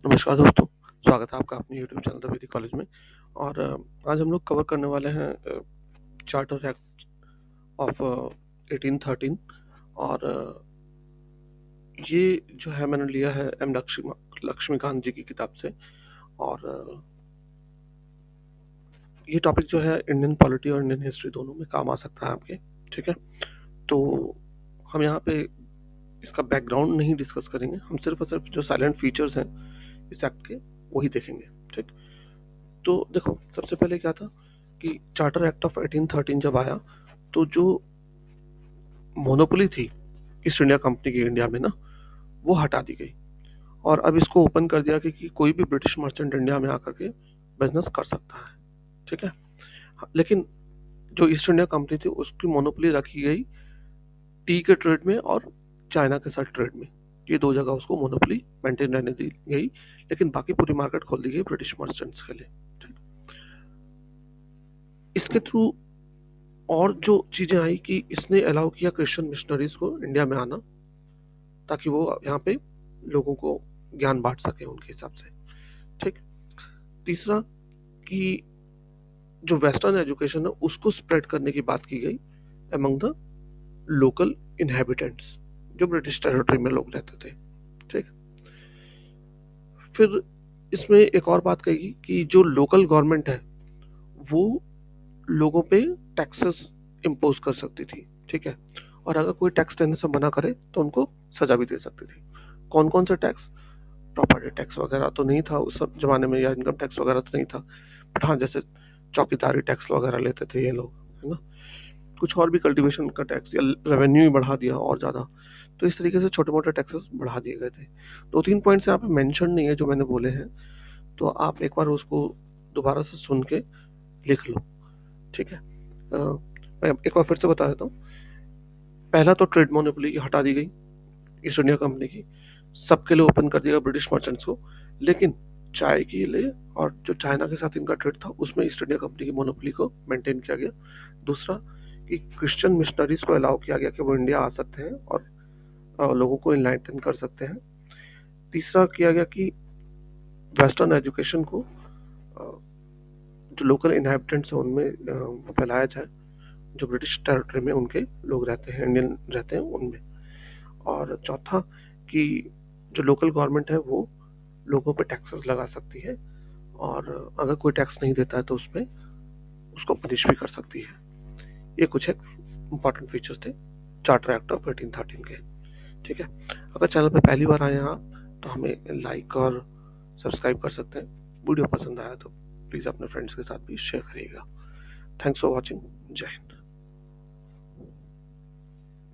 नमस्कार दोस्तों, स्वागत है आपका अपने यूट्यूब चैनल द वैदिक कॉलेज में। और आज हम लोग कवर करने वाले हैं चार्टर एक्ट ऑफ 1813। और ये जो है मैंने लिया है एम लक्ष्मीकांत जी की किताब से। और ये टॉपिक जो है इंडियन पॉलिटी और इंडियन हिस्ट्री दोनों में काम आ सकता है आपके। ठीक है, तो हम यहाँ पे इसका बैकग्राउंड नहीं डिस्कस करेंगे, हम सिर्फ और सिर्फ जो साइलेंट फीचर्स हैं इस एक्ट के वही देखेंगे। ठीक, तो देखो सबसे पहले क्या था कि चार्टर एक्ट ऑफ 1813 जब आया तो जो मोनोपोली थी ईस्ट इंडिया कंपनी की इंडिया में ना, वो हटा दी गई। और अब इसको ओपन कर दिया कि कोई भी ब्रिटिश मर्चेंट इंडिया में आकर के बिजनेस कर सकता है। ठीक है, लेकिन जो ईस्ट इंडिया कंपनी थी उसकी मोनोपोली रखी गई टी के ट्रेड में और चाइना के साथ ट्रेड में। ये दो जगह उसको मोनोपोली मेंटेन रहने दी गई, लेकिन बाकी पूरी मार्केट खोल दी गई ब्रिटिश मर्चेंट्स के लिए। ठीक, इसके थ्रू और जो चीजें आई कि इसने अलाउ किया क्रिश्चियन मिशनरीज को इंडिया में आना, ताकि वो यहाँ पे लोगों को ज्ञान बांट सके उनके हिसाब से। ठीक, तीसरा कि जो वेस्टर्न एजुकेशन है उसको स्प्रेड करने की बात की गई अमंग द लोकल इनहेबिटेंट्स, जो ब्रिटिश टेरिटरी में लोग रहते थे। ठीक, फिर इसमें एक और बात कही कि जो लोकल गवर्नमेंट है वो लोगों पे टैक्सेस इम्पोज कर सकती थी। ठीक है, और अगर कोई टैक्स देने से मना करे तो उनको सजा भी दे सकती थी। कौन कौन से टैक्स? प्रॉपर्टी टैक्स वगैरह तो नहीं था उस सब जमाने में, या इनकम टैक्स वगैरह तो नहीं था, बट हाँ जैसे चौकीदारी टैक्स वगैरह लेते थे ये लोग, है ना। कुछ और भी कल्टीवेशन का टैक्स या रेवेन्यू ही बढ़ा दिया और ज़्यादा। तो इस तरीके से छोटे मोटे टैक्सेस बढ़ा दिए गए थे। दो तीन पॉइंट्स यहाँ पे मेंशन नहीं है जो मैंने बोले हैं, तो आप एक बार उसको दोबारा से सुन के लिख लो। ठीक है, मैं एक बार फिर से बता देता हूँ। पहला तो ट्रेड मोनोपोली हटा दी गई ईस्ट इंडिया कंपनी की, सबके लिए ओपन कर दिया ब्रिटिश मर्चेंट्स को, लेकिन चाय के लिए और जो चाइना के साथ इनका ट्रेड था उसमें ईस्ट इंडिया कंपनी की मोनोपोली को मेंटेन किया गया। दूसरा कि क्रिश्चियन मिशनरीज को अलाउ किया गया कि वो इंडिया आ सकते हैं और लोगों को इनलाइटन कर सकते हैं। तीसरा किया गया कि वेस्टर्न एजुकेशन को जो लोकल इनहेबिटेंट्स हैं उनमें फैलाया जाए, जो ब्रिटिश टेरिटरी में उनके लोग रहते हैं, इंडियन रहते हैं उनमें। और चौथा कि जो लोकल गवर्नमेंट है वो लोगों पे टैक्सेस लगा सकती है, और अगर कोई टैक्स नहीं देता है तो उसमें उसको पनिश भी कर सकती है। ये कुछ एक इम्पॉर्टेंट फीचर्स थे चार्टर एक्ट ऑफ 1813 के। ठीक है, अगर चैनल पे पहली बार आए हैं आप तो हमें लाइक और सब्सक्राइब कर सकते हैं। वीडियो पसंद आया तो प्लीज़ अपने फ्रेंड्स के साथ भी शेयर करिएगा। Thanks for watching. जय हिंद।